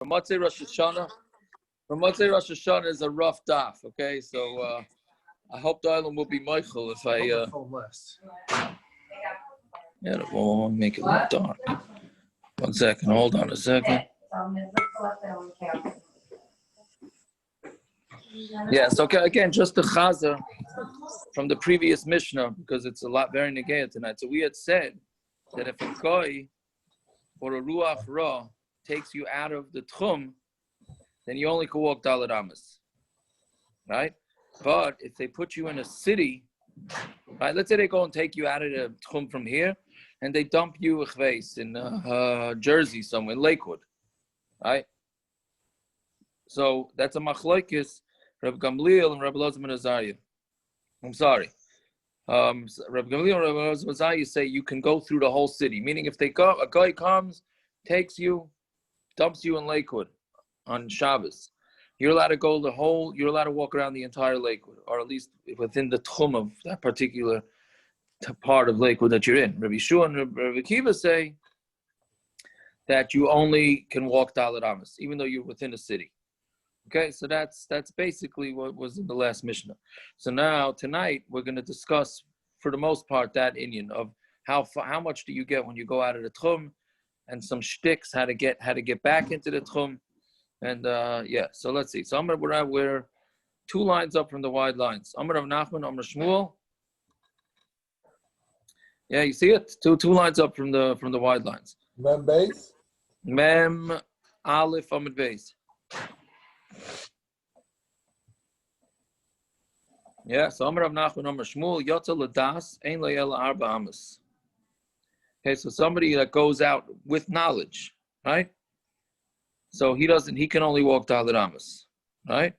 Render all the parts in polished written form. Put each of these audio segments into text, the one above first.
Motzei Rosh Hashanah. Motzei Rosh Hashanah is a rough daf. Okay, so I hope the island will be Michael if I. Yeah, we'll make it look dark. 1 second. Hold on a second. Yes. Okay. Again, just the chazer from the previous Mishnah because it's a lot very negaya tonight. So we had said that if a guy or a ruach ra takes you out of the techum, then you only can walk daled amas, right? But if they put you in a city, right? Let's say they go and take you out of the techum from here, and they dump you in Jersey somewhere, Lakewood, right? So that's a machlokes, Reb Gamliel and Reb Elazar ben Azariah. I'm sorry. Reb Gamliel and Reb Elazar ben Azariah say you can go through the whole city, meaning if a guy comes, takes you, dumps you in Lakewood on Shabbos, you're allowed to go you're allowed to walk around the entire Lakewood, or at least within the techum of that particular part of Lakewood that you're in. Rabbi Yeshua and Rabbi Akiva say that you only can walk daled amas, even though you're within a city. Okay, so that's basically what was in the last Mishnah. So now tonight we're going to discuss, for the most part, that inyan of how much do you get when you go out of the techum, and some shticks how to get back into the techum, and so let's see. So we're 2 lines up from the wide lines. Amud Rav Nachman, Amud Shmuel. Yeah, you see it? Two lines up from the wide lines. Mem base. Mem Aleph Amud base. Yeah, so Amud Rav Nachman, Amud Shmuel, Yotza Ladas, Ein Le'el Arba Amos. Okay, so somebody that goes out with knowledge, right? So he can only walk daled amas, right?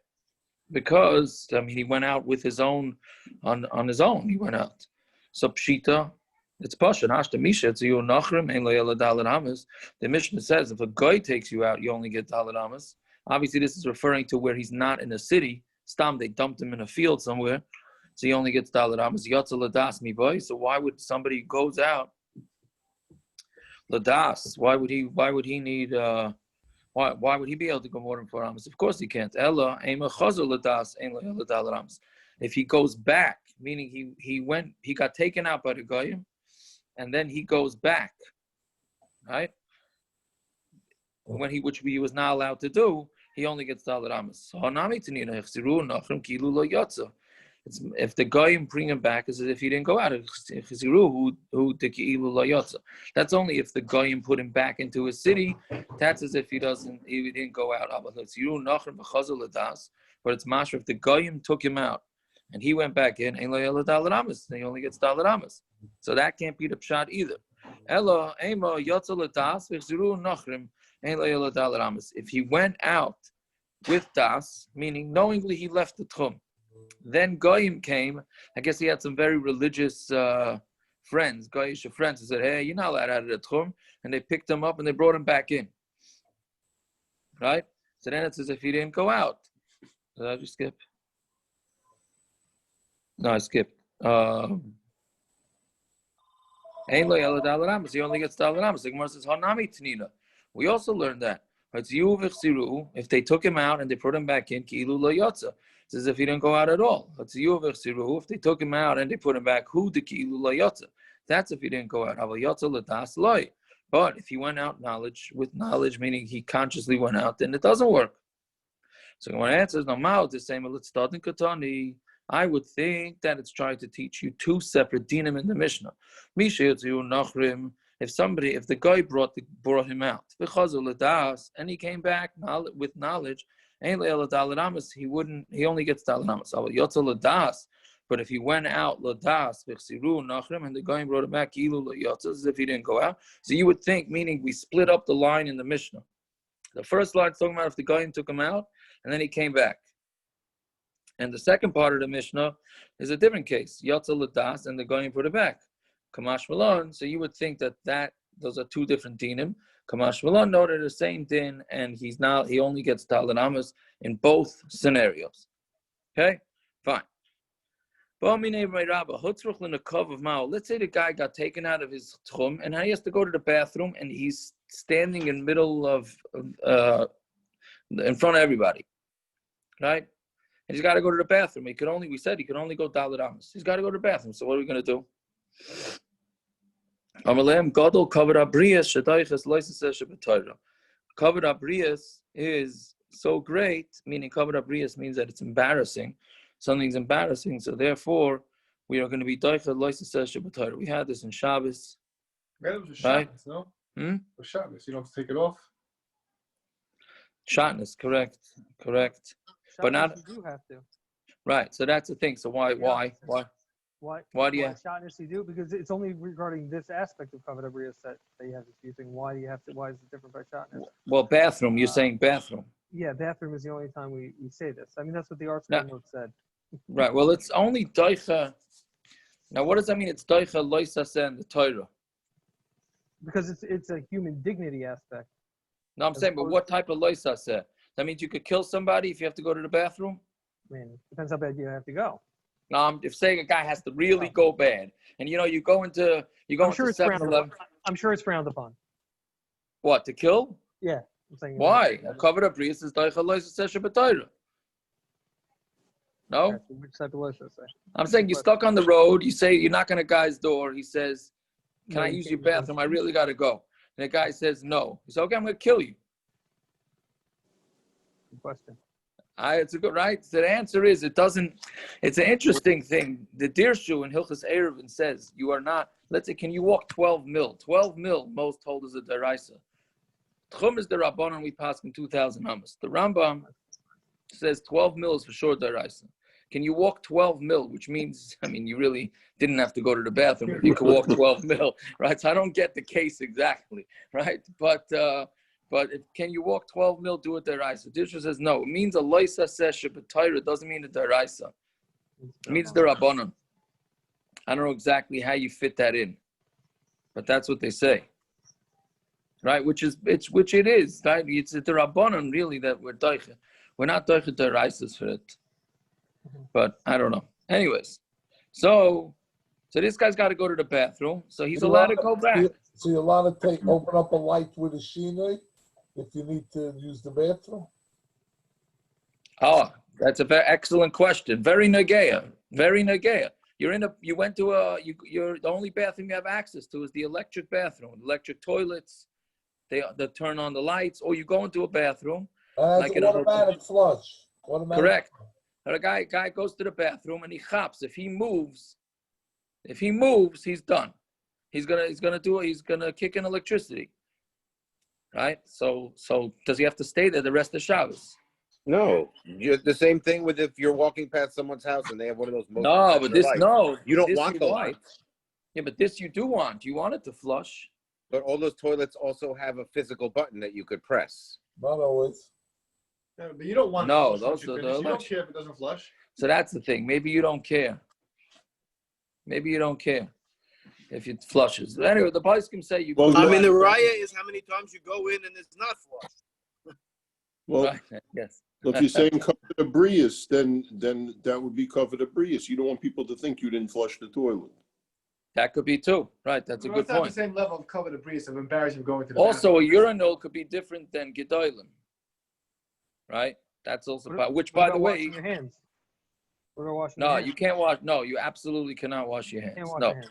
Because he went out with his own on his own. He went out. So pshita, it's pasha. Hashta misha tziyur nachrim ein le'el daled amas. The Mishna says if a guy takes you out, you only get daled amas. Obviously, this is referring to where he's not in a city. Stam, they dumped him in a field somewhere, so he only gets daled amas. Yotza ladas mi boy. So why would somebody goes out? Ladas. Why would he need? Why would he be able to go more than 4 amas? Of course he can't. Ella ema chazer ladas ein le'el daled amas. If he goes back, meaning he got taken out by the goyim, and then he goes back, right? Which he was not allowed to do, he only gets daled amas. If the goyim bring him back, it's as if he didn't go out. That's only if the goyim put him back into his city. That's as if he didn't go out. But it's mashra if the goyim took him out and he went back in, he only gets daled amas. So that can't be the pshat either. If he went out with das, meaning knowingly he left the techum, then goyim came. I guess he had some very religious friends, goyish friends, who said, "Hey, you're not allowed out of the techum," and they picked him up and they brought him back in. Right? So then it's as if he didn't go out. Did I just skip? No, I skipped. He only gets daled amas. The Gemara says, "Hanami Tanina." We also learned that if they took him out and they put him back in, it's as if he didn't go out at all. If they took him out and they put him back, that's if he didn't go out. But if he went out with knowledge, meaning he consciously went out, then it doesn't work. So when answers the same, I would think that it's trying to teach you 2 separate dinim in the Mishnah. If the guy brought him out, and he came back with knowledge, he only gets daled amas. But if he went out ladas and the guy brought him back, as if he didn't go out. So you would think, meaning we split up the line in the Mishnah. The first line is talking about if the guy took him out and then he came back. And the second part of the Mishnah is a different case. Yotza ladas and the guy brought it back. Kamash Malon, so you would think that those are 2 different dinim. Kamash Malon noted the same din, and he only gets daled amas in both scenarios. Okay, fine. Let's say the guy got taken out of his techum, and now he has to go to the bathroom, and he's standing in the middle of in front of everybody, right? And he's got to go to the bathroom. We said he could only go Dalet Amos. He's got to go to the bathroom. So what are we going to do? Covered abrius is so great, meaning covered abrius means that it's embarrassing. Something's embarrassing, so therefore we are going to be doicha loisaseh shabbatayra. We had this in Shabbos. It was right? Shabbos, no? For Shabbos, you don't have to take it off. Shatnez, correct. Shabbos, But not you do have to. right. So that's the thing. So why do you have? Shabbos you do? Because it's only regarding this aspect of covered abrius that you have disputing. Why do you have to? Why is it different by Shabbos? Well, bathroom. You're saying bathroom. Yeah, bathroom is the only time we say this. I mean, that's what the art school note said. Right. Well, it's only doicha. Now, what does that mean? It's doicha loisaseh in the Torah. Because it's a human dignity aspect. No, I'm saying, but what type of loisaseh? That means you could kill somebody if you have to go to the bathroom? I mean, depends how bad you have to go. No, if saying a guy has to really go bad, and you go into 7-Eleven. I'm sure it's frowned upon. What, to kill? Yeah, I'm saying. Why? Covered up brius is doicha loisaseh shabbatayra. No? Okay, so which type of loisaseh? I'm saying you're stuck on the road. You say you're knocking a guy's door. He says, "Can I use your bathroom? I really got to go." And the guy says no. He says, "Okay, I'm going to kill you." Good question. It's a good right. So the answer is it doesn't. It's an interesting thing. The Dirshu in Hilchos Eruvin says you are not. Let's say, can you walk 12 mil? 12 mil, most hold is a deraisa. Techum is the Rabbanon, we pass in 2,000 Amos. The Rambam says 12 mil is for sure deraisa. Can you walk 12 mil? Which means, you really didn't have to go to the bathroom if you could walk 12 mil, right? So I don't get the case exactly, right? But can you walk 12 mil, do it deraisa? Dirshu says no. It means a loisaseh shabbatayra. It doesn't mean a deraisa. It means the Rabbanon. I don't know exactly how you fit that in, but that's what they say, right? Which it is, right? It's the Rabbanon really that we're doicha. We're not doicha deraisas for it, but I don't know. Anyways, so this guy's got to go to the bathroom, so he's allowed to go back. So you're allowed to open up a light with a shinoi if you need to use the bathroom? Oh, that's a very excellent question. Very nageya. Very nageya. You're the only bathroom you have access to is the electric bathroom, electric toilets. They turn on the lights, or you go into a bathroom. Like an automatic flush. Correct. A guy goes to the bathroom and he hops. If he moves, he's done. He's gonna kick in electricity. Right? So does he have to stay there the rest of Shabbos? No, the same thing with if you're walking past someone's house and they have one of those. You don't want the lights. Yeah, but this you do want. You want it to flush. But all those toilets also have a physical button that you could press. Not always. No, but you don't want. No, it those are the. You don't care if it doesn't flush. So that's the thing. Maybe you don't care. If it flushes. Anyway, the poskim say you. Well, the raya is how many times you go in and it's not flushed. Well, right. Yes. If you're saying covered abrius, then that would be covered abrius. You don't want people to think you didn't flush the toilet. That could be too. Right. That's a good point. It's not the same level of covered abrius of embarrassing going to the also, bathroom. a urinal could be different than gedolim. Right. That's also which, by the way, your hands. You can't wash. No, you absolutely cannot wash your hands. Your hands.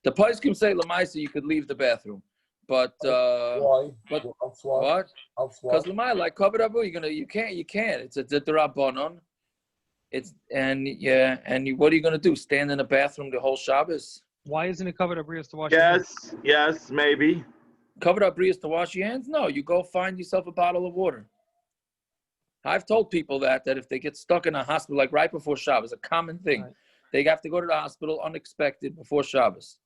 The poskim say lamaisa you could leave the bathroom, but why? But what? Because like covered up, you can't. It's a d'Rabbanon. What are you gonna do? Stand in the bathroom the whole Shabbos? Why isn't it covered abrius to wash your hands? Yes, maybe. Covered abrius to wash your hands? No, you go find yourself a bottle of water. I've told people that if they get stuck in a hospital, like right before Shabbos, a common thing, right. They have to go to the hospital unexpected before Shabbos.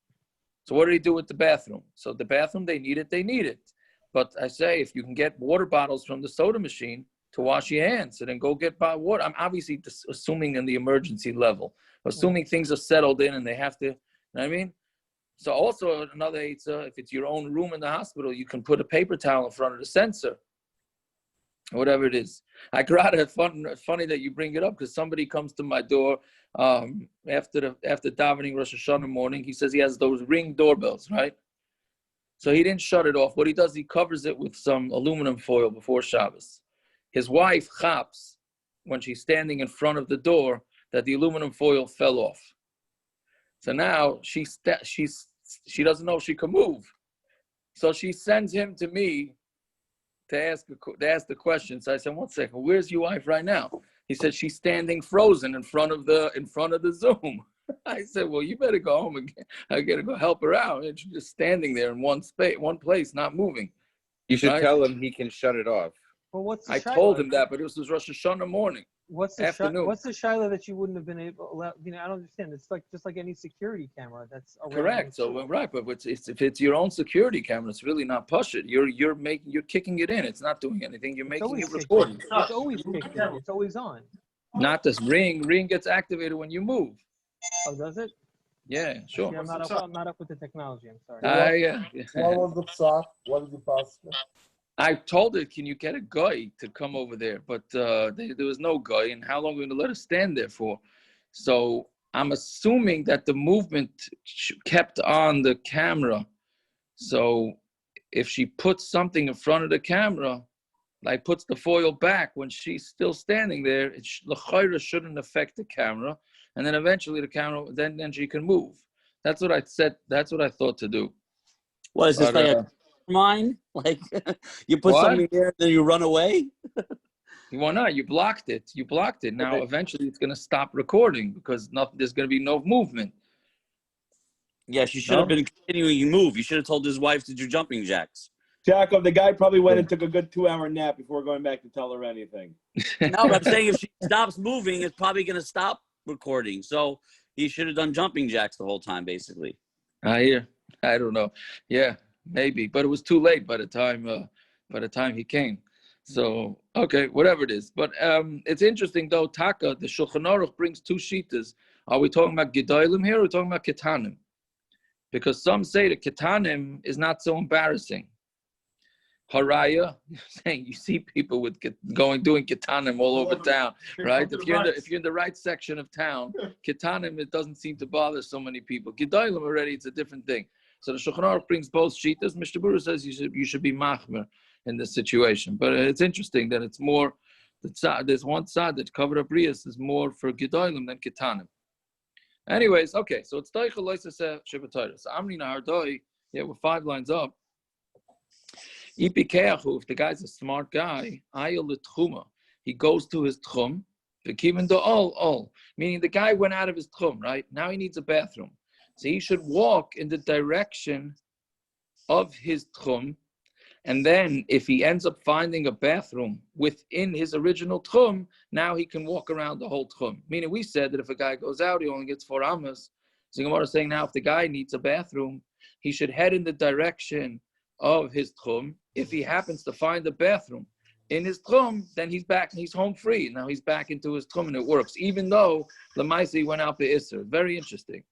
So what do they do with the bathroom? So the bathroom, they need it. But I say, if you can get water bottles from the soda machine to wash your hands, so then go get water. I'm obviously assuming in the emergency level, assuming things are settled in and they have to, you know what I mean? So also another, if it's your own room in the hospital, you can put a paper towel in front of the sensor, whatever it is. I got it funny that you bring it up because somebody comes to my door after davening Rosh Hashanah morning. He says he has those Ring doorbells, right? So he didn't shut it off. What he does, he covers it with some aluminum foil before Shabbos. his wife chaps when she's standing in front of the door that the aluminum foil fell off. So now she doesn't know she can move. So she sends him to me to ask the question. So I said, 1 second, where's your wife right now? He said, she's standing frozen in front of the Zoom. I said, well, you better go home again. I gotta go help her out. And she's just standing there in one place, not moving. You should Right? tell him he can shut it off. Well, what's the I shaila? told him that, but it was Rosh Hashanah morning. What's the afternoon. what's the shaila that you wouldn't have been able? I don't understand. It's like just like any security camera. That's around Correct. So right, but if it's your own security camera, it's really not push it. You're kicking it in. It's not doing anything. You're making it recording. It's always kicked in. It's always on. Not this ring. Ring gets activated when you move. Oh, does it? Yeah, sure. See, I'm not up with the technology. I'm sorry. What was the psak? What did you pass me? I told her, can you get a guy to come over there? But there was no guy, and how long are we going to let her stand there for? So I'm assuming that the movement kept on the camera. So if she puts something in front of the camera, like puts the foil back when she's still standing there, it shouldn't affect the camera. And then eventually the camera, then she can move. That's what I said. That's what I thought to do. What is this, like a mine? Like you put something there, then you run away? Why not? You blocked it. Now eventually it's going to stop recording because there's going to be no movement. Yes, you should have been continuing to move. You should have told his wife to do jumping jacks. Jacob, the guy probably went and took a good 2-hour nap before going back to tell her anything. No, but I'm saying if she stops moving, it's probably going to stop recording. So he should have done jumping jacks the whole time, basically. I don't know. Yeah, maybe, but it was too late by the time he came. So okay, whatever it is. But it's interesting though. Taka, the Shulchan Aruch brings two shitas. Are we talking about gedolim here, or are we talking about ketanim? Because some say that ketanim is not so embarrassing. Haraya, saying you see people with doing ketanim all over town, right? If you're in the right section of town, ketanim, it doesn't seem to bother so many people. Gedolim already, it's a different thing. So the Shulchan Aruch brings both shitas. Mishna Berurah says you should be machmer in this situation, but it's interesting that it's more. There's one side that covered abrius is more for gedolim than ketanim. Anyways, okay, so it's teichel loisaseh shebatoros. So Amri nahardoi, yeah, we're 5 lines up. If the guy's a smart guy, he goes to his techum, meaning the guy went out of his techum, right? Now he needs a bathroom. So he should walk in the direction of his techum, and then if he ends up finding a bathroom within his original techum, now he can walk around the whole techum. Meaning we said that if a guy goes out, he only gets 4 Amos. So Gemara is saying now if the guy needs a bathroom, he should head in the direction of his techum. If he happens to find a bathroom in his techum, then he's back and he's home free. Now he's back into his techum and it works, even though Lamaisi went out the Isser. Very interesting.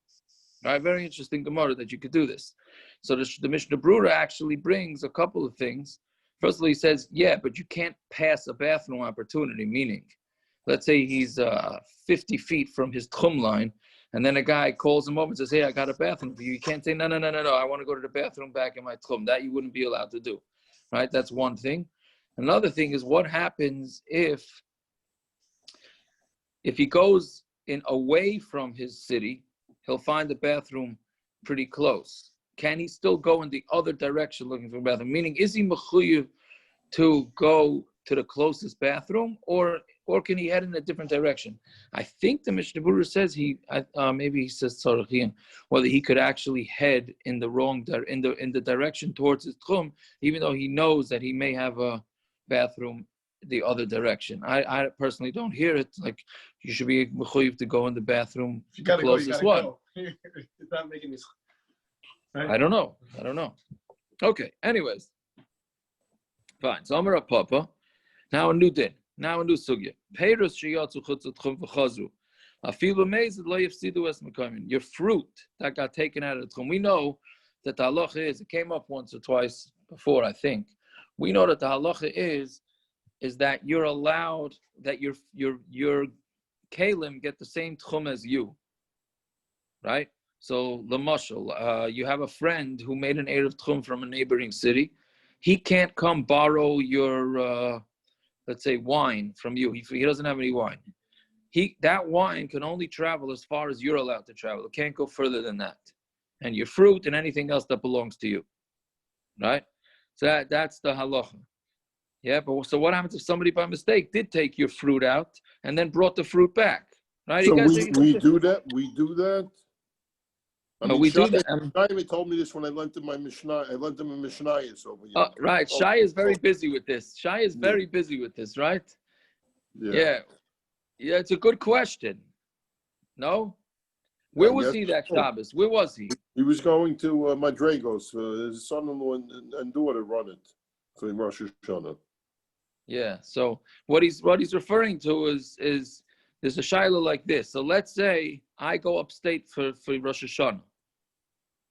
All right, very interesting Gemara that you could do this. So the Mishna Berurah actually brings a couple of things. First of all, he says, yeah, but you can't pass a bathroom opportunity, meaning, let's say he's 50 feet from his techum line, and then a guy calls him over and says, hey, I got a bathroom for you. You can't say, no, I want to go to the bathroom back in my techum. That you wouldn't be allowed to do, right? That's one thing. Another thing is what happens if he goes in away from his city, he'll find the bathroom pretty close. Can he still go in the other direction looking for a bathroom? Meaning, is he mechuyev to go to the closest bathroom, or can he head in a different direction? I think the Mishna Berurah says maybe he says tzarachian, whether he could actually head in the wrong in the direction towards his techum, even though he knows that he may have a bathroom the other direction. I personally don't hear it. Like you should be mechuyev to go in the bathroom the closest one. It's not making me. Right? I don't know. Okay. Anyways, fine. So Amar Papa. Now a new din. Now a new sugya. Peiros sheyatzu chutz techum v'chazru. Afilu meized lo yifsidu es mekaymin. Your fruit that got taken out of the techum. We know that the halacha is. It came up once or twice before, I think. We know that the halacha is that you're allowed that your kalim get the same techum as you, right? So, l'mashal, you have a friend who made an eruv techum from a neighboring city. He can't come borrow your let's say wine from you. He doesn't have any wine. That wine can only travel as far as you're allowed to travel. It can't go further than that. And your fruit and anything else that belongs to you, right? So that's the halacha. Yeah, but so what happens if somebody by mistake did take your fruit out and then brought the fruit back, right? So You guys we do that. We do that. we do that. Shai told me this when I lent him my Mishnah. I lent him a Mishnah over here. Right. Shai is very busy with this. Shai is very busy with this, right? Yeah. Yeah, it's a good question. No? Where was he that Shabbos? Where was he? He was going to Madrigos. His son-in-law and daughter run it for Rosh Hashanah. Yeah. So what he's referring to is there's a shiloh like this. So let's say I go upstate for Rosh Hashanah,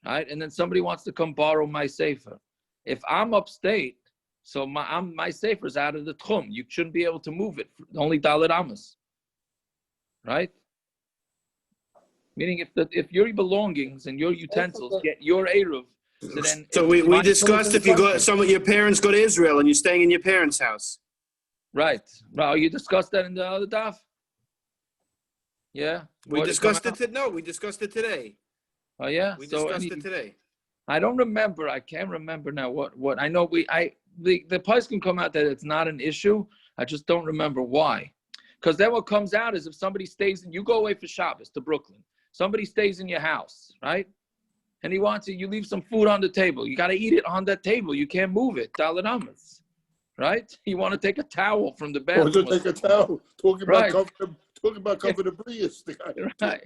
right? And then somebody wants to come borrow my sefer. If I'm upstate, so my sefer is out of the techum. You shouldn't be able to move it. Only dalet Amos, right? Meaning if your belongings and your utensils get your eruv, so we discussed if you go, some of your parents go to Israel and you're staying in your parents' house. Right. Well, you discussed that in the other daf? Yeah. We discussed it. No, we discussed it today. Oh yeah. We discussed it today. I don't remember. I can't remember now what I know. The price can come out that it's not an issue. I just don't remember why. Because then what comes out is if somebody stays and you go away for Shabbos to Brooklyn, somebody stays in your house, right? And he wants you leave some food on the table. You got to eat it on that table. You can't move it. Dalet Amos, right? You want to take a towel from the bathroom. Or to take a towel. Talking about cover the brias. Right.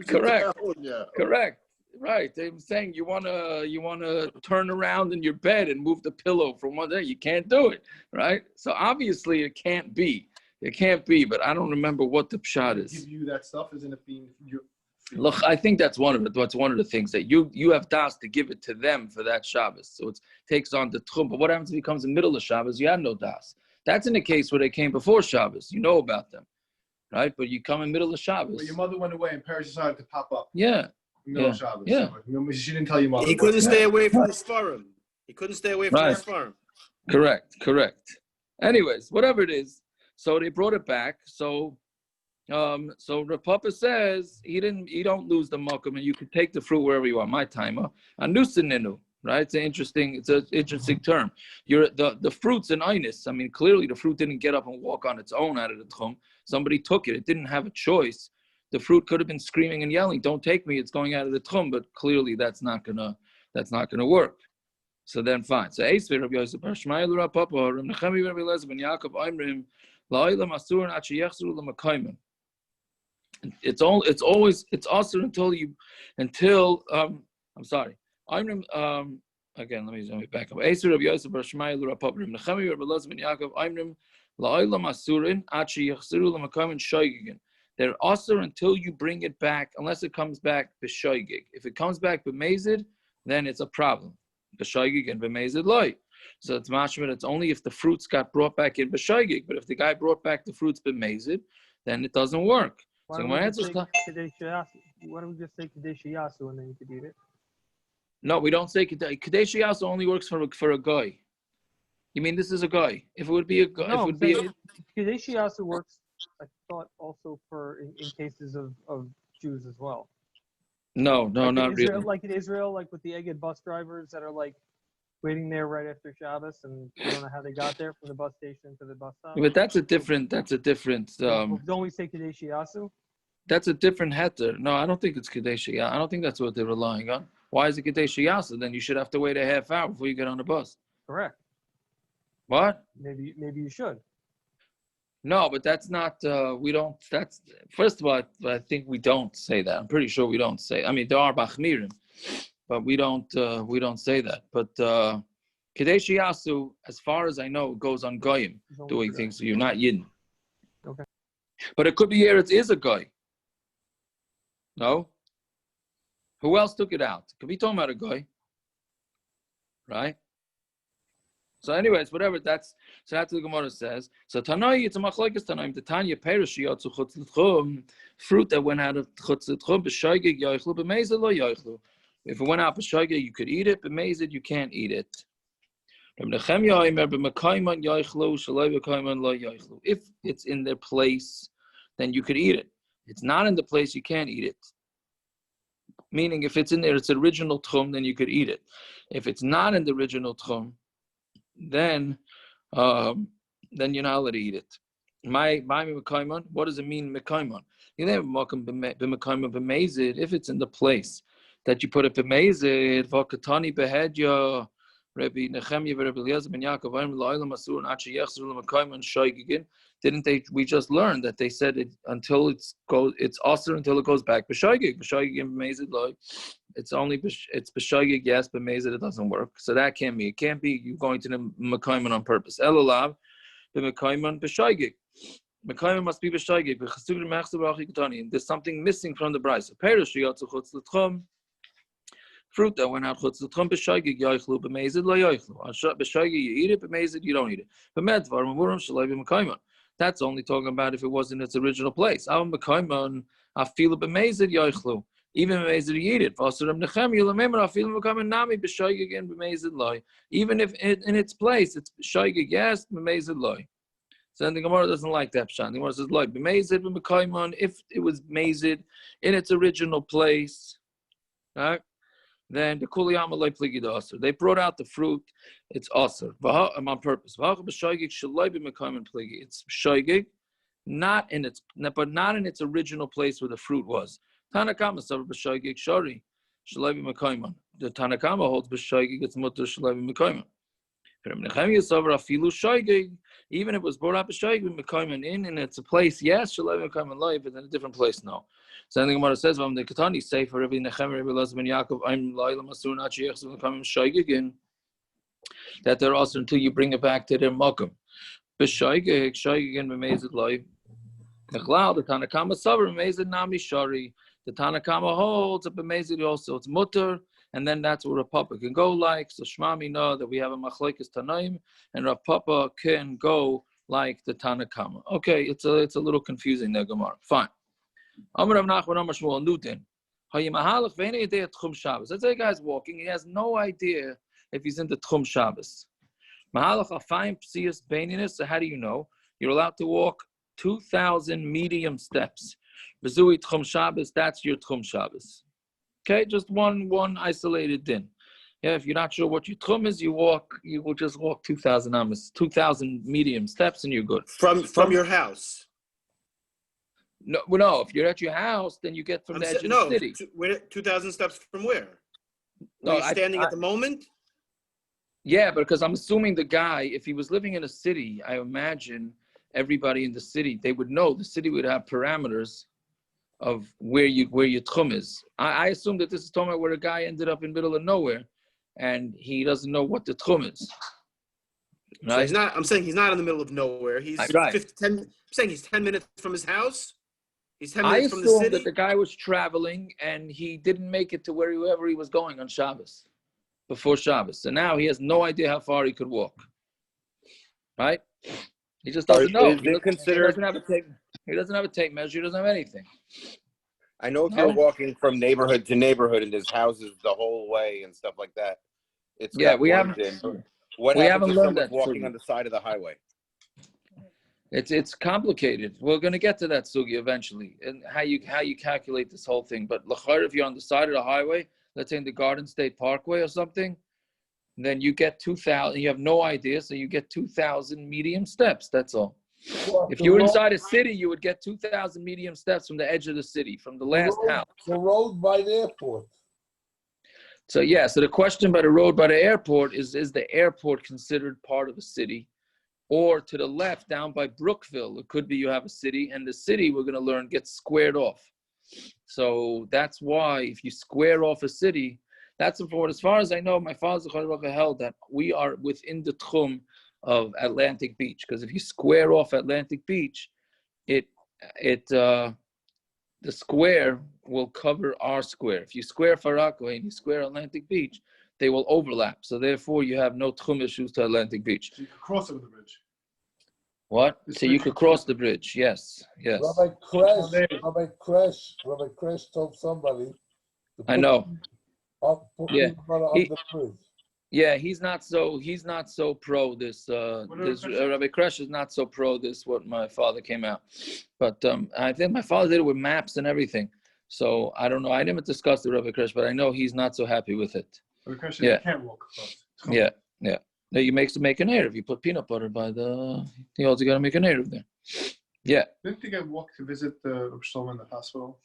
Correct. Correct. Right. They're saying you wanna turn around in your bed and move the pillow from one day. You can't do it, right? So obviously it can't be. It can't be, but I don't remember what the pshat is. Give you that stuff, isn't it being your? Look, I think that's one of it. That's one of the things that you have das to give it to them for that Shabbos. So it takes on the techum. But what happens if he comes in the middle of Shabbos? You have no das. That's in the case where they came before Shabbos. You know about them, right? But you come in the middle of Shabbos. Well, your mother went away and Paris decided to pop up. Yeah. In the middle of Shabbos. Yeah. So, she didn't tell your mother. He couldn't stay away from his farm. He couldn't stay away from his farm. Correct. Anyways, whatever it is. So they brought it back. So Rav Papa says he don't lose the makom, and you can take the fruit wherever you want. My timer, anusininu, right? It's an interesting term. The fruits in Amos. I mean, clearly the fruit didn't get up and walk on its own out of the techum. Somebody took it. It didn't have a choice. The fruit could have been screaming and yelling, "Don't take me! It's going out of the techum." But clearly that's not gonna work. So then fine. So Eisvei Rabbi Yosef Bar Shmuel Rav Papa Rav Nechemi Rabbi Elazar ben Yaakov Oimrim la'olam asur ad sheyechzuru l'makayim. It's also until I'm sorry. Again, let me back up. Eisvei Rabbi Yosef Bar Shmuel Rav Papa Rav Nechemi Rabbi Elazar ben Yaakov Oimrim la'olam asurin ad sheyechzuru l'makayim shoygigin. They're also until you bring it back, unless it comes back b'shoygig. If it comes back b'mezid, then it's a problem. B'shoygig and b'mezid loy. So it's mashma. It's only if the fruits got brought back in b'shoygig. But if the guy brought back the fruits b'mezid, then it doesn't work. Why don't we just say Kadesh Yasu and then you could eat it? No, we don't say Kadesh Yasu only works for a guy. You mean this is a guy? If it would be a guy, No, if it would be Kadesh Yasu works. I thought also for in cases of Jews as well. No, like not Israel, really. Like in Israel, like with the Egged bus drivers that are like waiting there right after Shabbos, and you don't know how they got there from the bus station to the bus stop. But that's a different. Don't we say Kadesh Yasu? That's a different heter. No, I don't think it's Kadesh Yasu. I don't think that's what they're relying on. Why is it Kadesh Yasu? Then you should have to wait a half hour before you get on the bus. Correct. What? Maybe you should. No, but that's not. We don't. That's first of all. I think we don't say that. I'm pretty sure we don't say. I mean, there are bachmirim, but we don't say that. But Kadesh Yasu, as far as I know, goes on goyim doing things. So you're not yidden. Okay. But it could be Eretz is a guy. No. Who else took it out? Could be talking about a guy, right? So, anyways, whatever. That's what the Gemara says. So, Tanai, it's a machlokes Tanaim. The Tanya Perek sheyotzu chutz l'tchum, fruit that went out of chutz l'tchum, b'shoygig yoichlu, b'mezid lo yoichlu. If it went out b'shoygig, you could eat it. B'mezid, you can't eat it. If it's in their place, then you could eat it. It's not in the place, you can't eat it. Meaning, if it's in there, it's original techum, then you could eat it. If it's not in the original techum, then you're not allowed to eat it. What does it mean, mekayman? If it's in the place that you put it b'mezid, v'katani behedya, Rabbi Nechemia, Rabbi Eliezer ben Yaakov, didn't they? We just learned that they said it until it's usher until it goes back. B'shaygig b'mezid loy. It's b'shaygig, yes, b'mezid it doesn't work. So that can't be. It can't be you going to the mekayman on purpose. Elolav b'mekayman b'shaygig. Mekayman must be b'shaygig. There's something missing from the brayso. Perish yotzuchutz l'tchum. Fruit that went out chutz l'tchum b'shaygig yoichlu b'mezid lo yoichlu. B'shaygig you eat it, b'mezid you don't eat it. B'medvar m'murim shalai b'mekayman. That's only talking about if it was in its original place. Even b'mezid you eat it. Even if in its place it's b'shaygig yes, b'mezid loy. So then the Gemara doesn't like that pshat. The Gemara says loy b'mezid b'mekayman. If it was mezid in its original place, right? Then the kuliyama loy pligi the aser. They brought out the fruit. It's aser. On purpose. It's shaygig, not in its original place where the fruit was. Tanakama savar b'shaygig shari shalai b'mekayman. The Tanakama holds b'shaygig it's mutter shalai b'mekayman. Even if it was brought up b'shaygig b'mekayman in its a place, yes, shalai b'mekayman loy, but in a different place, no. So then the Gemara says, "Vam the Katani say for Rabbi Nechem, Rabbi Elazar ben Yaakov, I'm Laila Masur Nachi Yechzul Kamim Shaygig, that they're also until you bring it back to their makom. B'Shaygig, Shaygig b'mezid loy. Nechlal the Tanakama Savar b'mezid nami shari. The Tanakama holds a b'mezid also it's mutter, and then that's where Rav Papa can go like. So Shmami know that we have a machlokes Tanaim, and Rav Papa can go like the Tanakama. Okay, it's a little confusing there, Gemara. Fine. Let's say a guy's walking, he has no idea if he's in the techum Shabbos. So how do you know? You're allowed to walk 2,000 medium steps. Bezui techum Shabbos, that's your techum Shabbos. Okay, just one isolated din. Yeah, if you're not sure what your techum is, you will just walk 2,000 amos, 2,000 medium steps, and you're good. From your house. No, if you're at your house, then you get from the edge of the city. 2,000 steps from where? No, Are you standing at the moment? Yeah, because I'm assuming the guy, if he was living in a city, I imagine everybody in the city, they would know. The city would have parameters of where your techum is. I assume that this is talking about where a guy ended up in the middle of nowhere, and he doesn't know what the techum is. Right? So I'm saying he's not in the middle of nowhere. He's right. I'm saying he's 10 minutes from his house. He's 10 minutes from the city. I assume city. that the guy was traveling and he didn't make it to wherever he was going on Shabbos, before Shabbos. So now he has no idea how far he could walk. Right? He just doesn't know. He doesn't have a tape measure. He doesn't have anything. I know if you're walking from neighborhood to neighborhood and there's houses the whole way and stuff like that, we haven't learned that. Walking on the side of the highway. It's complicated. We're going to get to that sugi eventually, and how you calculate this whole thing. But l'chayr, if you're on the side of the highway, let's say in the Garden State Parkway or something, then you get 2,000. You have no idea, so you get 2,000 medium steps. That's all. If you were inside a city, you would get 2,000 medium steps from the edge of the city, from the last house. The road by the airport. So so the question by the road by the airport is the airport considered part of a city? Or to the left, down by Brookville, it could be you have a city, and the city, we're going to learn, gets squared off. So that's why if you square off a city, that's important. As far as I know, my father held that we are within the techum of Atlantic Beach, because if you square off Atlantic Beach, the square will cover our square. If you square Farakway and you square Atlantic Beach, they will overlap. So therefore, you have no techum issues to Atlantic Beach. So you could cross over the bridge. What? So you could cross the bridge. Yes. Rabbi Kresh told somebody. I know. Put the bridge. Yeah, he's not so pro this. This Rabbi Kresh is not so pro this. What my father came out, but I think my father did it with maps and everything. So I don't know. I never discussed the Rabbi Kresh, but I know he's not so happy with it. Rabbi Kresh, Yeah. you can't walk across. Yeah. No, you make an Eruv. You put peanut butter by the. You also got to make an Eruv there. Yeah. Didn't you get walk to visit the Shlomo in the hospital?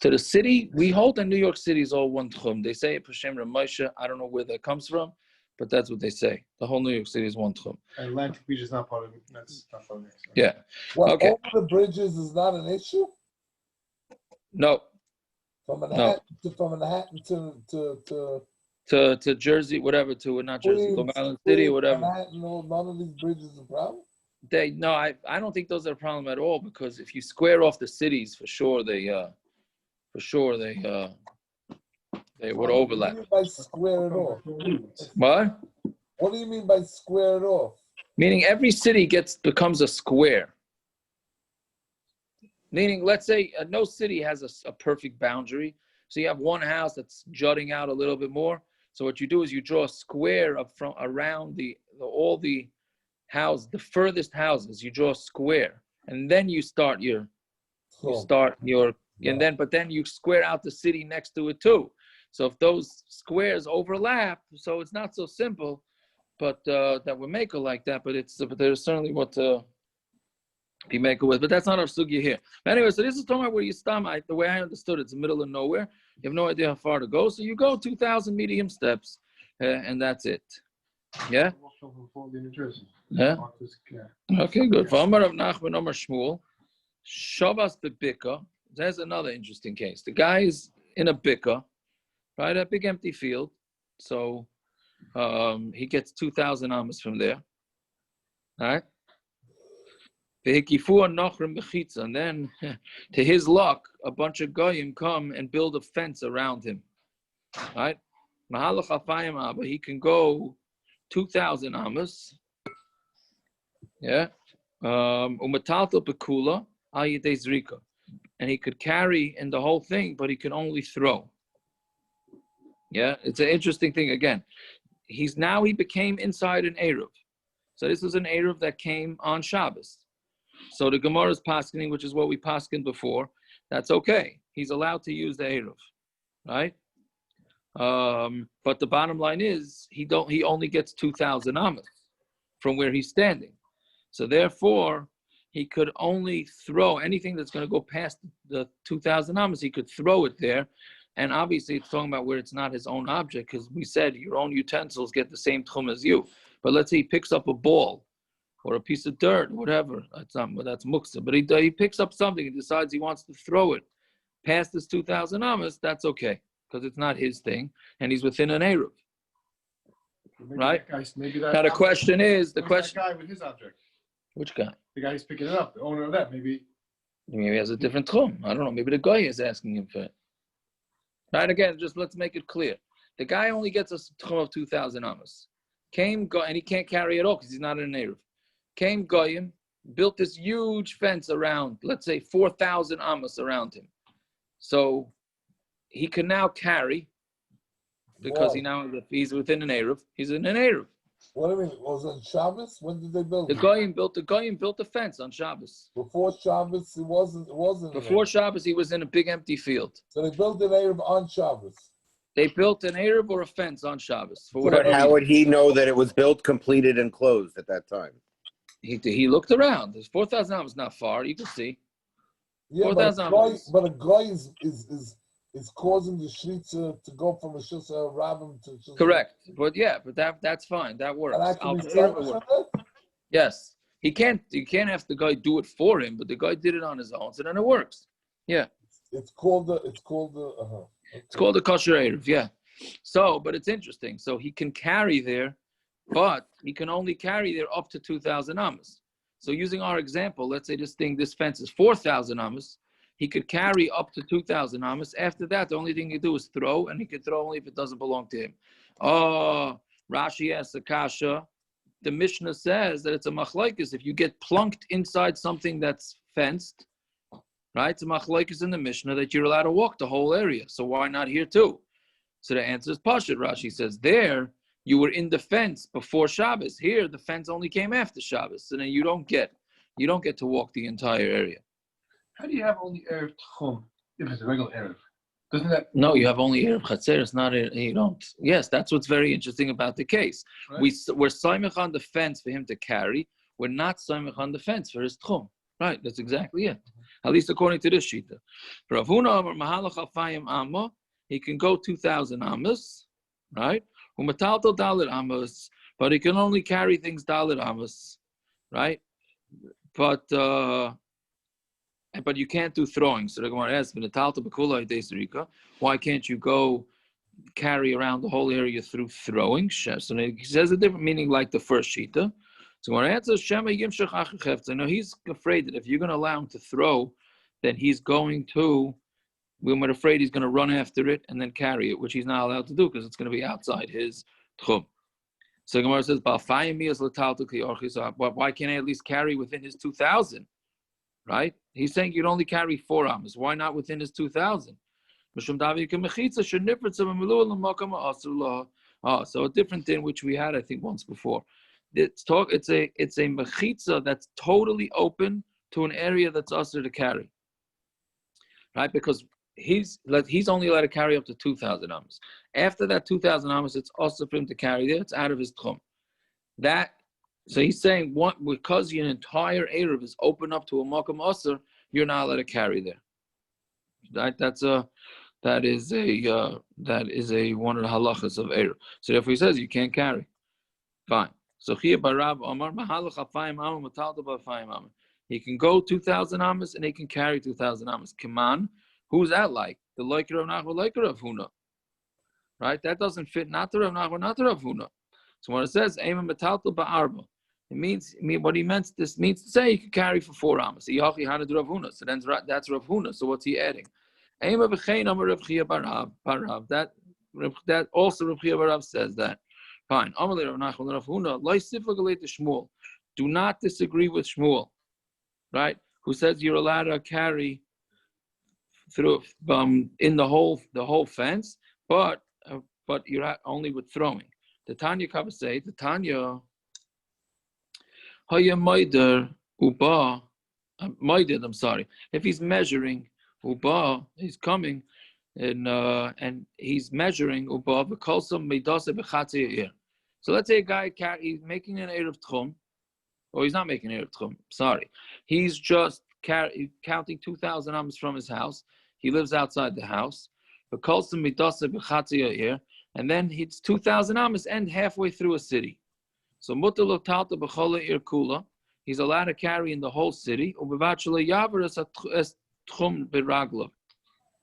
To the city, we hold in New York City is all one techum. They say Pashem Ramosha. I don't know where that comes from, but that's what they say. The whole New York City is one techum. Atlantic Beach is not part of it. That's not part of it. So. Yeah. Well, Okay. over the bridges is not an issue? No. From Manhattan to Jersey, whatever, to not Jersey, Long Island City or whatever. Manhattan, none of these bridges are a problem? I don't think those are a problem at all, because if you square off the cities, for sure they would overlap. What do you mean by square it off? What? What do you mean by square it off? Meaning every city becomes a square. Meaning, let's say no city has a perfect boundary. So you have one house that's jutting out a little bit more. So what you do is you draw a square around all the house, the furthest houses. You draw a square, and then you start your, but then you square out the city next to it too. So if those squares overlap, so it's not so simple, but that we make it like that. But there's certainly what to be make it with. But that's not our sugya here. But anyway, so this is talking about where you stam. The way I understood it's the middle of nowhere. You have no idea how far to go, so you go 2,000 medium steps, and that's it. Yeah. Yeah. Okay, good. For Amar of Nachman Amar Shmuel, Shabbos bebika. There's another interesting case. The guy is in a bika, right? A big empty field. So he gets 2,000 amos from there. All right. And then, to his luck, a bunch of goyim come and build a fence around him. Right? But he can go 2,000 amos. Yeah. And he could carry in the whole thing, but he can only throw. Yeah. It's an interesting thing again. He became inside an Eruv. So this was an Eruv that came on Shabbos. So the Gemara is paskening, which is what we paskened before. That's okay. He's allowed to use the Eruv, right? But the bottom line is he only gets 2,000 amos from where he's standing. So therefore, he could only throw anything that's going to go past the 2,000 amos. He could throw it there, and obviously it's talking about where it's not his own object, because we said your own utensils get the same techum as you. But let's say he picks up a ball or a piece of dirt, whatever. That's muksa. But he picks up something and decides he wants to throw it past this 2,000 amos. That's okay, because it's not his thing, and he's within an Eruv. Right? Now the question is, that guy with his object. Which guy? The guy who's picking it up, the owner of that, maybe he has a different techum. I don't know. Maybe the guy is asking him for it. Right? Again, just let's make it clear. The guy only gets a techum of 2,000 amos. And he can't carry it all because he's not in an Eruv. Came goyim, built this huge fence around, let's say 4,000 amos around him. So he can now carry, because he's within an Eruv. He's in an Eruv. What do you mean? Was it on Shabbos? When did they build it? The goyim built a fence on Shabbos. Before Shabbos, it wasn't. Before Shabbos, he was in a big empty field. So they built an Eruv on Shabbos. They built an Eruv or a fence on Shabbos. But how would he know that it was built, completed, and closed at that time? He looked around. There's 4,000 amos not far. You can see. Yeah, 4,000 amos. But a guy is causing the shritza to go from a shulsa rabbim to shulsa. Correct. But that's fine. That works. Yes. You can't have the guy do it for him, but the guy did it on his own, so then it works. Yeah. It's called a kosher Eruv, yeah. So, but it's interesting. So he can carry there, but he can only carry there up to 2,000 amos. So using our example, let's say this fence is 4,000 amos. He could carry up to 2,000 amos. After that, the only thing he do is throw, and he can throw only if it doesn't belong to him. Oh, Rashi asks Akasha. The Mishna says that it's a machlokes if you get plunked inside something that's fenced, right? It's a machlokes in the Mishna that you're allowed to walk the whole area. So why not here too? So the answer is Pashut. Rashi says there, you were in the fence before Shabbos. Here, the fence only came after Shabbos, so then you don't get to walk the entire area. How do you have only Erev Techum if it's a regular Erev? Doesn't that? No, you have only Erev Chatzer. It's not. You don't. Yes, that's what's very interesting about the case. Right. We're soimech on the fence for him to carry. We're not soimech on the fence for his tchum. Right. That's exactly it. At least according to this shita. For Rav Huna Amar Mahalach Alfayim Amma, he can go 2,000 amos. Right. Umatalto dalit amos, but he can only carry things dalit amos. Right. But you can't do throwing. So the Gemara asks, why can't you go carry around the whole area through throwing? So he says a different meaning like the first shita. So Gemara answers, no, he's afraid that if you're going to allow him to throw, then we're afraid he's going to run after it and then carry it, which he's not allowed to do because it's going to be outside his tchum. So Gemara says, why can't I at least carry within his 2,000? Right? He's saying you'd only carry 4 amos. Why not within his 2,000? So a different thing which we had, I think, once before. It's a mechitza that's totally open to an area that's usher to carry. Right? Because he's only allowed to carry up to 2,000 amos. After that 2,000 amos, it's usher for him to carry there. It's out of his tchum. So he's saying, because your entire Erev is open up to a makam usher, you're not allowed to carry there. Right? That is one of the halachas of Erev. So therefore he says you can't carry. Fine. So here Barav Omar Mahalach Afayim Amar Matalta Bafayim Amar. He can go 2,000 amos and he can carry 2,000 amos. Kaman, who's that like? The Laiker of Nachor, Laiker of Huna. Right? That doesn't fit not to Rav Nachor, not to Rav Huna. So when it says Ema Matalta Ba'arba, what he meant. This means to say you can carry for 4 amos. So then that's Rav Huna. So what's he adding? That also Rav Chia Barav says that. Fine. Do not disagree with Shmuel, right? Who says you're allowed to carry through in the whole fence, but you're only with throwing. The Tanya Kava say the Tanya. I'm sorry. If he's measuring, he's coming, and he's measuring. So let's say a guy he's making an erev tchum, or he's not making an erev tchum. Sorry, he's just counting 2,000 amos from his house. He lives outside the house. And then it's 2,000 amos and halfway through a city. So he's allowed to carry in the whole city.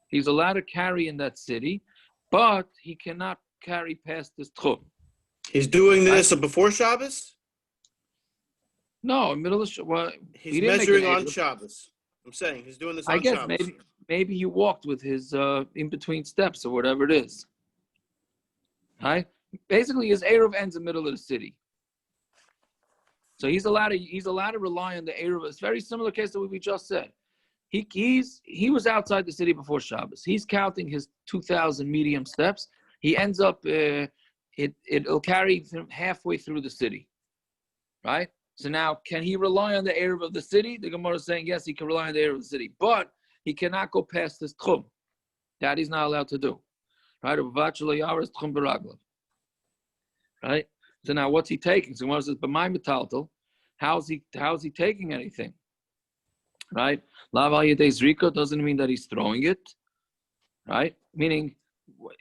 He's allowed to carry in that city, but he cannot carry past this tchum. He's doing this before Shabbos? No, in the middle of Shabbos. He's measuring on Shabbos. I'm saying he's doing this on Shabbos. I guess maybe he walked with his in between steps or whatever it is. Right? Basically, his Erev ends in the middle of the city. So he's allowed to rely on the Erev. It's a very similar case to what we just said. He was outside the city before Shabbos. He's counting his 2,000 medium steps. He ends up it'll carry him halfway through the city, right? So now, can he rely on the Erev of the city? The Gemara is saying yes, he can rely on the Erev of the city, but he cannot go past this tchum. That he's not allowed to do, right? Right. So now, what's he taking? So Gemara says, "B'may metaltal." How's he taking anything? Right? Lav al yedei zrika doesn't mean that he's throwing it, right? Meaning,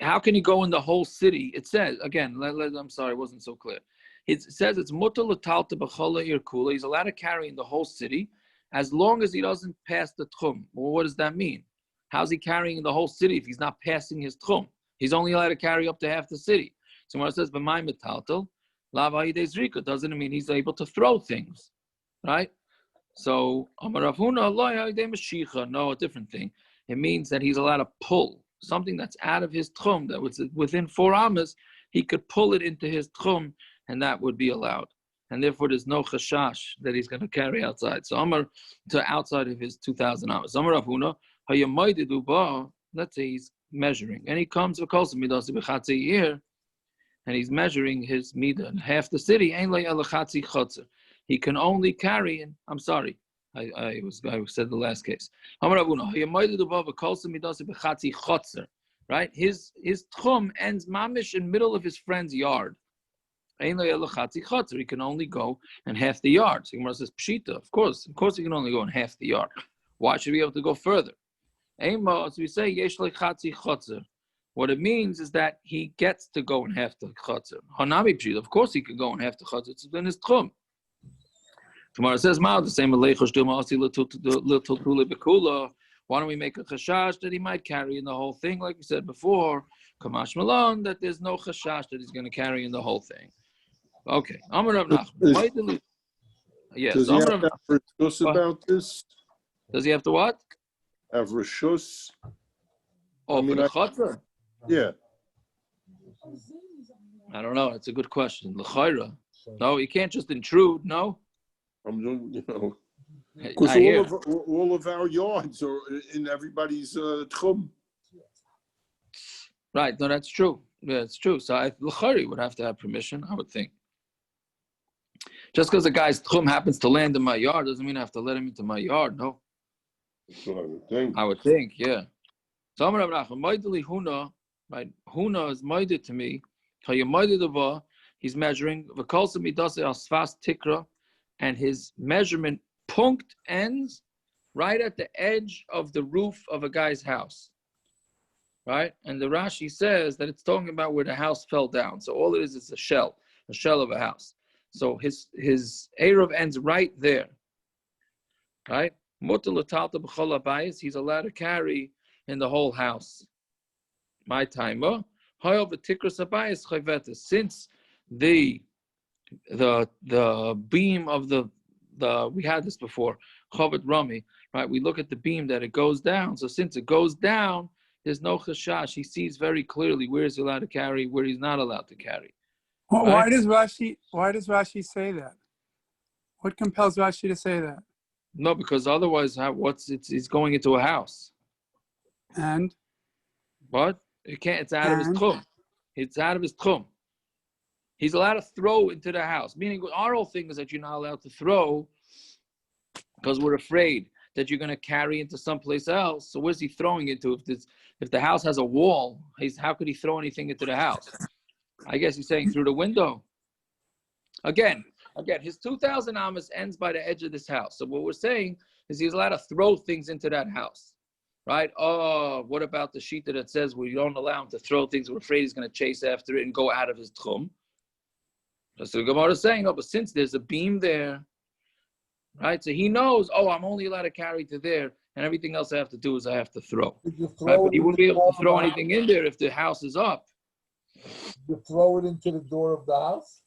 how can he go in the whole city? It says again. I'm sorry, it wasn't so clear. It says it's mutar l'talta b'chola irkula. He's allowed to carry in the whole city as long as he doesn't pass the tchum. Well, what does that mean? How's he carrying in the whole city if he's not passing his tchum? He's only allowed to carry up to half the city. So when it says b'may metaltal, lav al yedei zrika doesn't mean he's able to throw things, right? So, no, a different thing. It means that he's allowed to pull something that's out of his tchum, that was within 4 amos, he could pull it into his tchum, and that would be allowed. And therefore, there's no chashash that he's going to carry outside. So, to outside of his 2,000 amos. Let's say he's measuring, and he comes here. and he's measuring his midah in half the city. He can only carry in. I'm sorry, I said the last case. Right, his techum ends mamish in middle of his friend's yard. He can only go in half the yard. So Gemara says pshita. Of course, he can only go in half the yard. Why should he be able to go further? Amos, we say yesh chatzi chotzer. What it means is that he gets to go in half the chotzer. Hanami pshita. Of course, he can go in half the chotzer. It's in his techum. Tomorrow says the same. Why don't we make a chashash that he might carry in the whole thing, like we said before, Kamash Malon, that there's no chashash that he's going to carry in the whole thing. Okay. Amud Rav Nachman. Yes. Does he have to have rishus about this? Does he have to what? Have rishus? Oh, for the chotzer? Yeah. I don't know. It's a good question. L'chayra. No, you can't just intrude. No. Because all of our yards are in everybody's techum. Right. No, that's true. Yeah, it's true. So l'chayra would have to have permission, I would think. Just because a guy's techum happens to land in my yard doesn't mean I have to let him into my yard. No. That's what I would think. I would think, yeah. So I'm Huna, right? Huna is moided to me. He's measuring tikra, and his measurement punkt ends right at the edge of the roof of a guy's house. Right? And the Rashi says that it's talking about where the house fell down. So all it is a shell of a house. So his Eruv ends right there. Right? He's allowed to carry in the whole house. My timer. Since the beam of the we had this before, Chavet Rami, right? We look at the beam that it goes down. So since it goes down, there's no chashash. He sees very clearly where he's allowed to carry, where he's not allowed to carry. Well, right? Why does Rashi say that? What compels Rashi to say that? No, because otherwise, he's going into a house. And what? It can't. It's out of his techum. It's out of his techum. He's allowed to throw into the house. Meaning, our whole thing is that you're not allowed to throw because we're afraid that you're going to carry into someplace else. So where's he throwing into? If the house has a wall, how could he throw anything into the house? I guess he's saying through the window. Again, his 2,000 amas ends by the edge of this house. So what we're saying is he's allowed to throw things into that house, right? Oh, what about the shita that says we don't allow him to throw things? We're afraid he's going to chase after it and go out of his techum. So the Gemara is saying, but since there's a beam there, right? So he knows, I'm only allowed to carry to there, and everything else I have to do is I have to throw. Right? But he wouldn't be able to throw anything in there if the house is up. You throw it into the door of the house?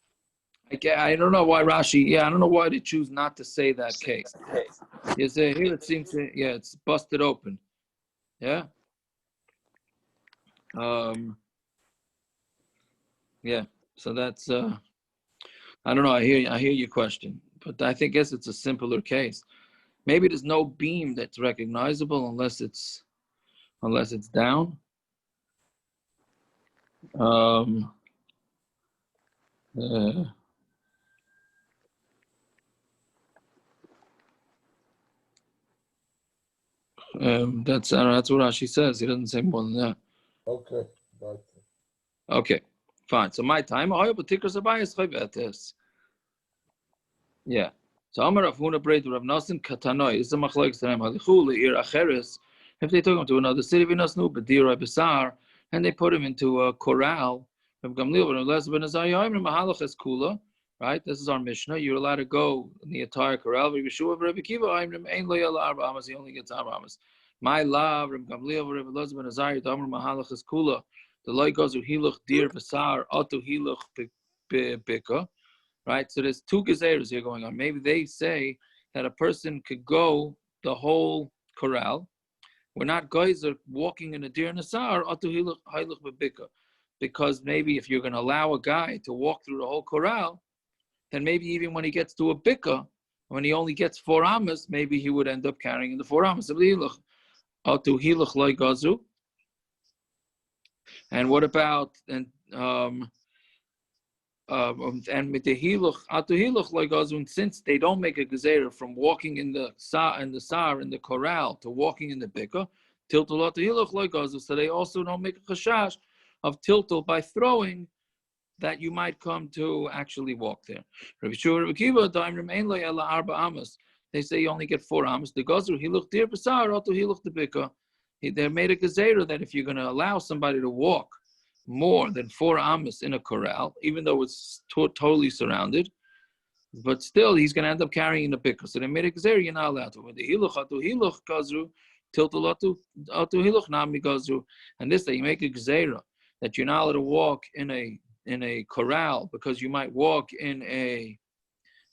I don't know why Rashi, I don't know why they choose not to say that case. You say here it seems to, it's busted open. Yeah? So that's, I don't know, I hear your question, but I guess it's a simpler case. Maybe there's no beam that's recognizable unless it's down. That's what Rashi says. He doesn't say more than that. Okay. Okay, fine. So my time. Yeah. So Amar Rav Huna Breit Rav Nasan Katanoi is the machlokes to them halichu leir acheres. If they took him to another city, v'nasnu b'dira b'sar, and they put him into a corral. Rav Gamliel and Rav ben Azariah imrim mahalaches kula. Right. This is our Mishnah. You're allowed to go in the entire corral. Rav Yeshua Rav Akiva imrim ein lo yala arba amas. He only gets arba amas. My love, Rav Gamliel Rav ben Azariah damar mahalaches kula. The loy goes hiluch dir b'sar atu hiluch bika. Right, so there's two gezeros here going on. Maybe they say that a person could go the whole corral. We're not guys are walking in a deer nasar atu hiluch bika, because maybe if you're going to allow a guy to walk through the whole corral, then maybe even when he gets to a bika, when he only gets 4 amas, maybe he would end up carrying the 4 amas of the hiluch atu hiluch loy gazu. And what about and with the hiluch, atu hiluch like azun, since they don't make a gezerah from walking in the corral to walking in the bika, tiltul atu hiluch like azun, so they also don't make a chashash of tiltul by throwing that you might come to actually walk there. Rabbi Shua, Rabbi Kiva, daim remain lo ela arba amos. They say you only get 4 amos. The gazru hiluch dir b'sar atu hiluch the bika. They made a gezerah that if you're going to allow somebody to walk more than 4 amos in a corral, even though it's totally surrounded, but still he's going to end up carrying the bika. So they made a gezerah, you're not allowed to. With the hiluch atu hiluch gazru, tiltul atu hiluch nami gazru. And this, they make a gezerah that you're not allowed to walk in a corral because you might walk in a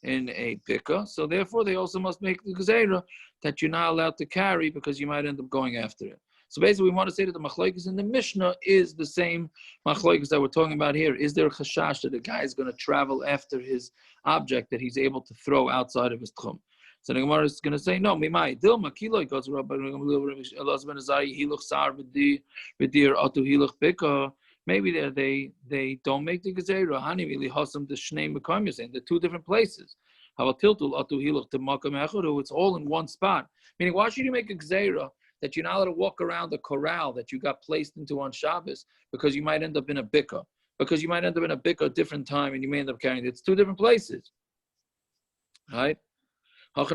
bika. So therefore, they also must make the gezerah that you're not allowed to carry because you might end up going after it. So basically, we want to say that the machlokes in the Mishna is the same machlokes that we're talking about here. Is there a chashash that the guy is going to travel after his object that he's able to throw outside of his techum? So the Gemara is going to say, no, mimai dilma kiloi goes rabbi Elazar ben Azariah hiluch sar v'dir atu hiluch bika. Maybe they don't make the gezerah. Hani really hasam the shnei mekom. You're saying they're 2 different places. How about tiltul atu hiluch to makam echadu? It's all in one spot. Meaning, why should you make a gezerah that you're not allowed to walk around the corral that you got placed into on Shabbos because you might end up in a bika? Because you might end up in a bika a different time and you may end up carrying it. It's 2 different places. Right? Here they're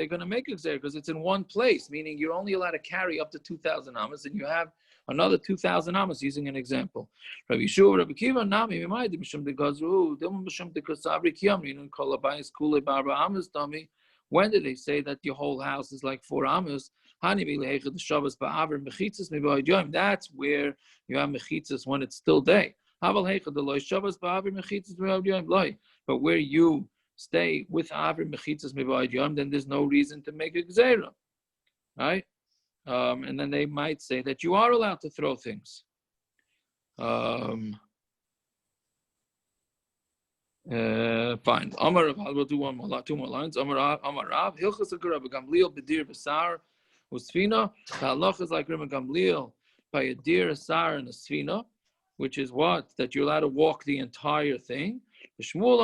going to make a gezerah because it's in one place, meaning you're only allowed to carry up to 2,000 amos, and you have another 2,000 amos, using an example. Rabbi Yeshua, Rabbi Kiva, Nami, Mimaydi, Mishum de Gazru, Dilma Mishum de Kasabri Kiyamri, and Kolabayas Kule Barba Amos, Dami. When did they say that your whole house is like 4 amos? That's where you have mechitzas when it's still day. But where you stay with Avri Mechitzas Mivayid Yom, then there's no reason to make a gezerah. Right? And then they might say that you are allowed to throw things. Fine. Amar Rav, we'll do 2 more lines. Amar Rav, Hilchas Rabbi Gamliel b'dir b'sar u'sfina. The halach is like Rabbi Gamliel by a deer, a sar, and a sfina, which is what? That you're allowed to walk the entire thing. Shmuel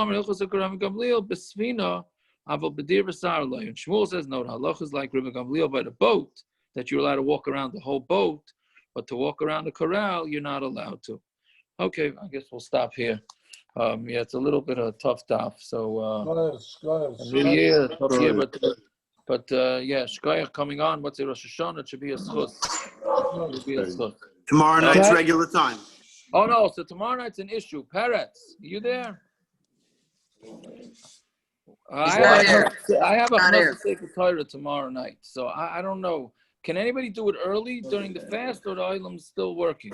says, no, the halach is like Rabbi Gamliel by the boat, that you're allowed to walk around the whole boat, but to walk around the corral, you're not allowed to. Okay, I guess we'll stop here. Yeah, it's a little bit of a tough daf. So, but Shechayanu coming on. What's it? Rosh Hashanah? It should be a schus. Tomorrow night's regular time. Oh no! So tomorrow night's an issue. Perek, you there? I have a Sefer Torah tomorrow night, so I don't know. Can anybody do it early during the fast, or the Olam's still working?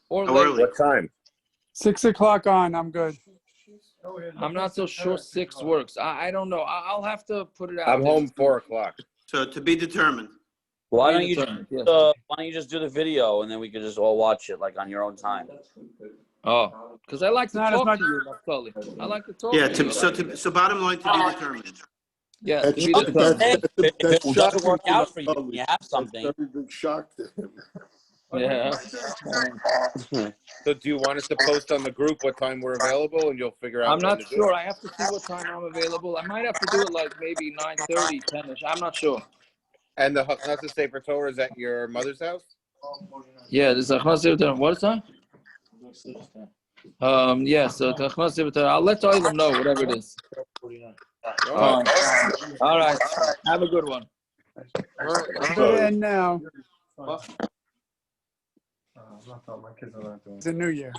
Or late? What time? 6 o'clock on. I'm good. I'm not so sure 6 works. I don't know. I'll have to put it out. I'm home 4 o'clock. So to be determined. Why don't you just do the video and then we can just all watch it like on your own time? Oh, because I like to talk to you, Naftali. I like to talk. Yeah. So bottom line, to be determined. Yeah. If it doesn't work out for you, you have something. That's a big shock to him. Yeah. So do you want us to post on the group what time we're available, and you'll figure out? I'm not sure. I have to see what time I'm available. I might have to do it like maybe 9:30, 10ish. I'm not sure. And the Hashana Sefer Torah is at your mother's house? Yeah, there's a Hashana Sefer Torah. What is that? Yeah, so the Hashana Sefer Torah. I'll let Olam know, whatever it is. All right. Have a good one. And now. It's a new year.